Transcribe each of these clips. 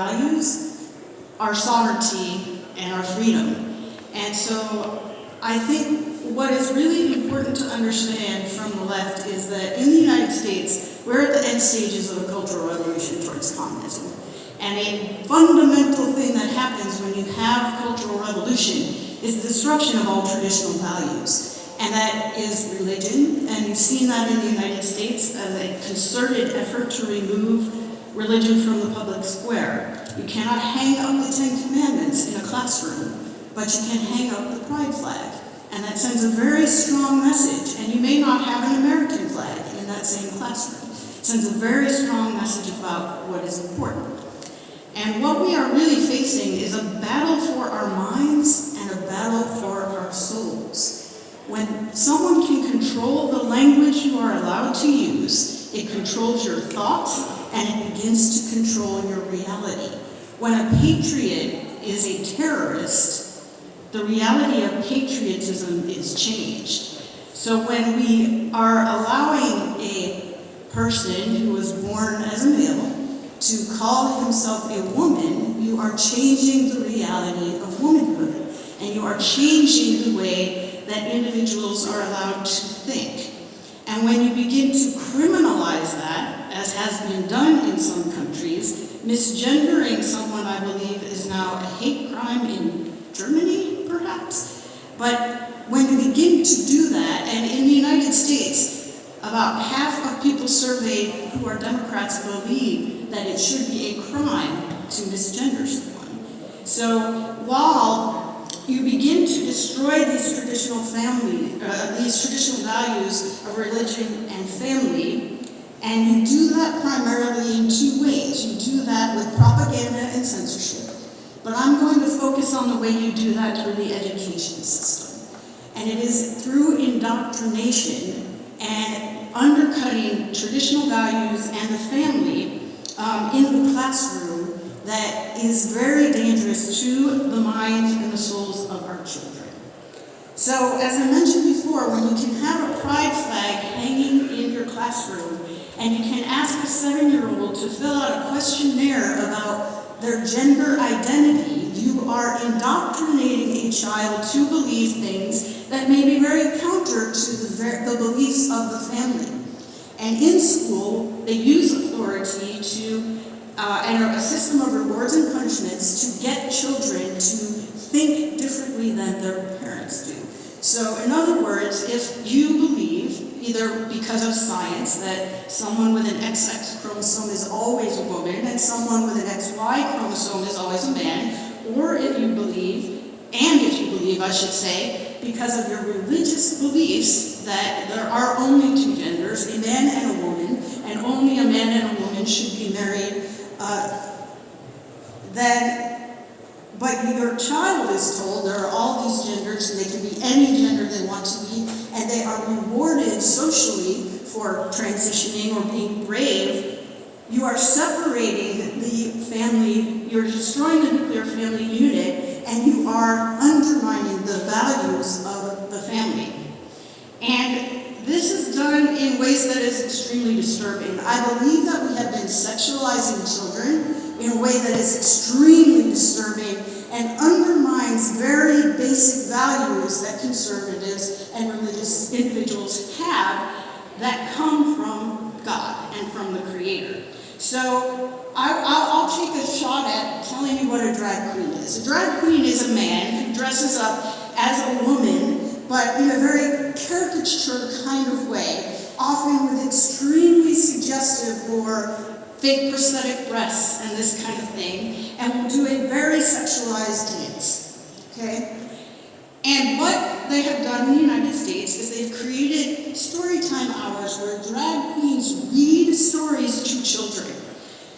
values, our sovereignty, and our freedom. And so I think what is really important to understand from the left is that in the United States, we're at the end stages of a cultural revolution towards communism. And a fundamental thing that happens when you have cultural revolution is the destruction of all traditional values. And that is religion, and you've seen that in the United States as a concerted effort to remove religion from the public square. You cannot hang up the Ten Commandments in a classroom, but you can hang up the pride flag. And that sends a very strong message, and you may not have an American flag in that same classroom. It sends a very strong message about what is important. And what we are really facing is a battle for our minds and a battle for our souls. When someone can control the language you are allowed to use, it controls your thoughts and it begins to control your reality. When a patriot is a terrorist, the reality of patriotism is changed. So when we are allowing a person who was born as a male to call himself a woman, you are changing the reality of womanhood, and you are changing the way that individuals are allowed to think. And when you begin to criminalize that, as has been done in some countries, misgendering someone, I believe, is now a hate crime in Germany, perhaps. But when you begin to do that, and in the United States, about half of people surveyed who are Democrats believe that it should be a crime to misgender someone. So while you begin to destroy these traditional values of religion and family, and you do that primarily in two ways. You do that with propaganda and censorship. But I'm going to focus on the way you do that through the education system. And it is through indoctrination and undercutting traditional values and the family in the classroom that is very dangerous to the minds and the souls of our children. So, as I mentioned before, when you can have a pride flag hanging in your classroom and you can ask a 7-year-old to fill out a questionnaire about their gender identity, you are indoctrinating a child to believe things that may be very counter to the beliefs of the family. And in school, they use authority to and a system of rewards and punishments to get children to think differently than their parents do. So in other words, if you believe, either because of science, that someone with an XX chromosome is always a woman and someone with an XY chromosome is always a man, or if you believe, I should say, because of your religious beliefs that there are only two genders, a man and a woman, and only a man and a woman should be married, but your child is told there are all these genders and they can be any gender they want to be, and they are rewarded socially for transitioning or being brave. You are separating the family, you're destroying the nuclear family unit, and you are undermining the values of the family. And this is done in ways that is extremely disturbing. I believe that we have been sexualizing children in a way that is extremely disturbing and undermines very basic values that conservatives and religious individuals have that come from God and from the Creator. So I'll take a shot at telling you what a drag queen is. A drag queen is a man who dresses up as a woman, but in a very caricature kind of way, often with extremely suggestive or fake prosthetic breasts and this kind of thing, and will do a very sexualized dance, okay? And what they have done in the United States is they've created storytime hours where drag queens read stories to children.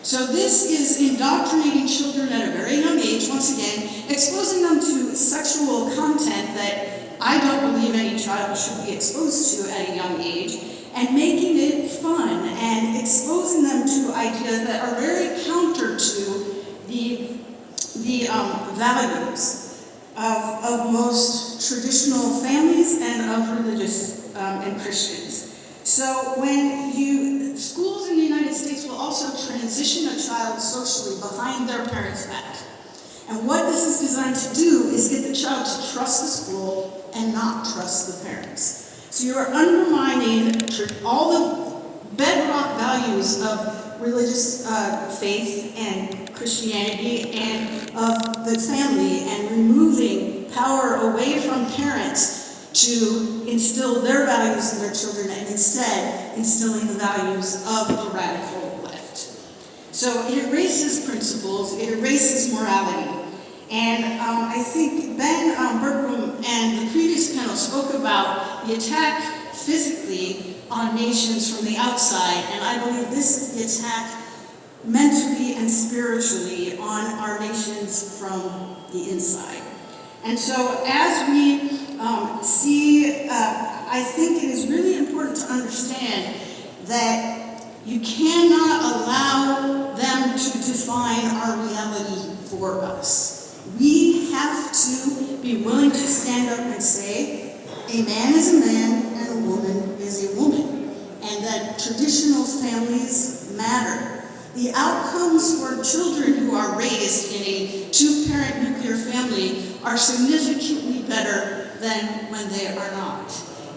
So this is indoctrinating children at a very young age, once again, exposing them to sexual content that I don't believe any child should be exposed to at a young age, and making it fun and exposing them to ideas that are very counter to the values of most traditional families and of religious and Christians. So when you schools in the United States will also transition a child socially behind their parents' back. And what this is designed to do is get the child to trust the school and not trust the parents. So you are undermining all the bedrock values of religious faith and Christianity and of the family, and removing power away from parents to instill their values in their children, and instead instilling the values of the radical left. So it erases principles, it erases morality. And I think Ben Bergrum and the previous panel spoke about the attack physically on nations from the outside, and I believe this is the attack mentally and spiritually on our nations from the inside. And so as we see, I think it is really important to understand that you cannot allow them to define our reality for us. We have to be willing to stand up and say, a man is a man and a woman is a woman, and that traditional families matter. The outcomes for children who are raised in a two-parent nuclear family are significantly better than when they are not.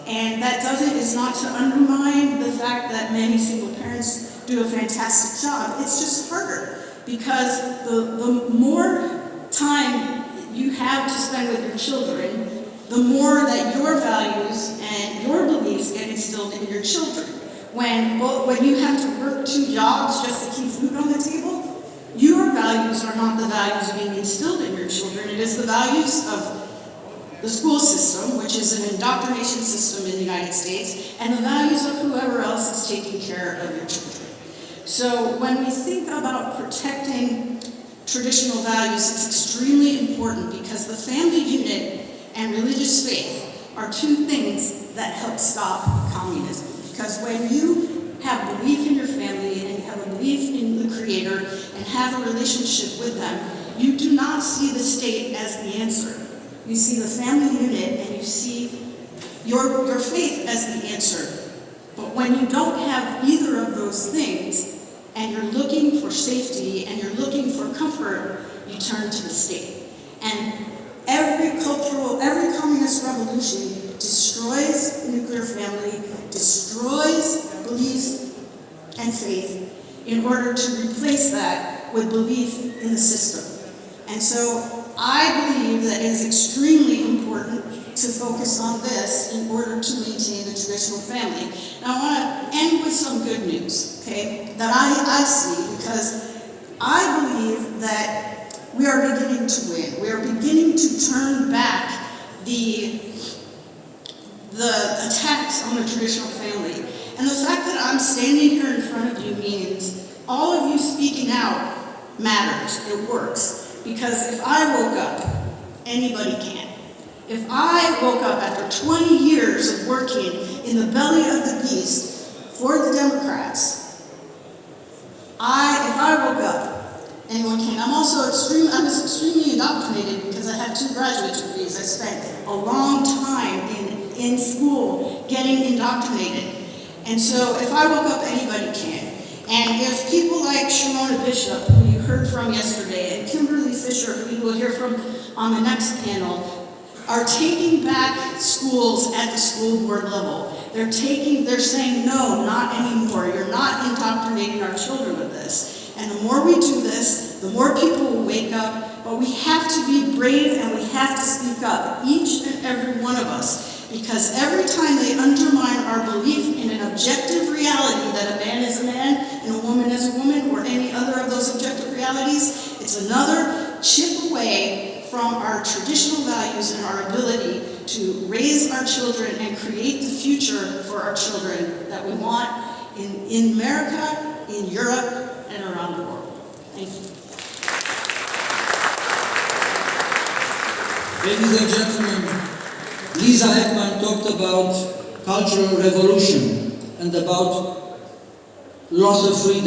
And that is not to undermine the fact that many single parents do a fantastic job. It's just harder, because the more time you have to spend with your children, the more that your values and your beliefs get instilled in your children. When you have to work two jobs just to keep food on the table, your values are not the values being instilled in your children. It is the values of the school system, which is an indoctrination system in the United States, and the values of whoever else is taking care of your children. So when we think about protecting traditional values, it's extremely important, because the family unit and religious faith are two things that help stop communism. Because when you have belief in your family and you have a belief in the Creator and have a relationship with them, you do not see the state as the answer. You see the family unit and you see your faith as the answer. But when you don't have either of those things, and you're looking for safety and you're looking for comfort, you turn to the state. And every communist revolution destroys the nuclear family, destroys belief and faith, in order to replace that with belief in the system. And so I believe that it is extremely important to focus on this in order to maintain the traditional family. Now I want to end with some good news, okay, that I see, because I believe that we are beginning to win. We are beginning to turn back the attacks on the traditional family. And the fact that I'm standing here in front of you means all of you speaking out matters. It works. Because if I woke up, anybody can. If I woke up after 20 years of working in the belly of the beast for the Democrats, if I woke up, anyone can. I was extremely indoctrinated, because I have 2 graduate degrees. I spent a long time in school getting indoctrinated. And so if I woke up, anybody can. And if people like Sharona Bishop, who you heard from yesterday, and Kimberly Fisher, who you will hear from on the next panel, are taking back schools at the school board level. They're saying, no, not anymore. You're not indoctrinating our children with this. And the more we do this, the more people will wake up. But we have to be brave, and we have to speak up, each and every one of us. Because every time they undermine our belief in an objective reality that a man is a man and a woman is a woman, or any other of those objective realities, it's another chip away from our traditional values and our ability to raise our children and create the future for our children that we want in America, in Europe, and around the world. Thank you. Ladies and gentlemen, Lisa Ekman talked about cultural revolution and about loss of freedom.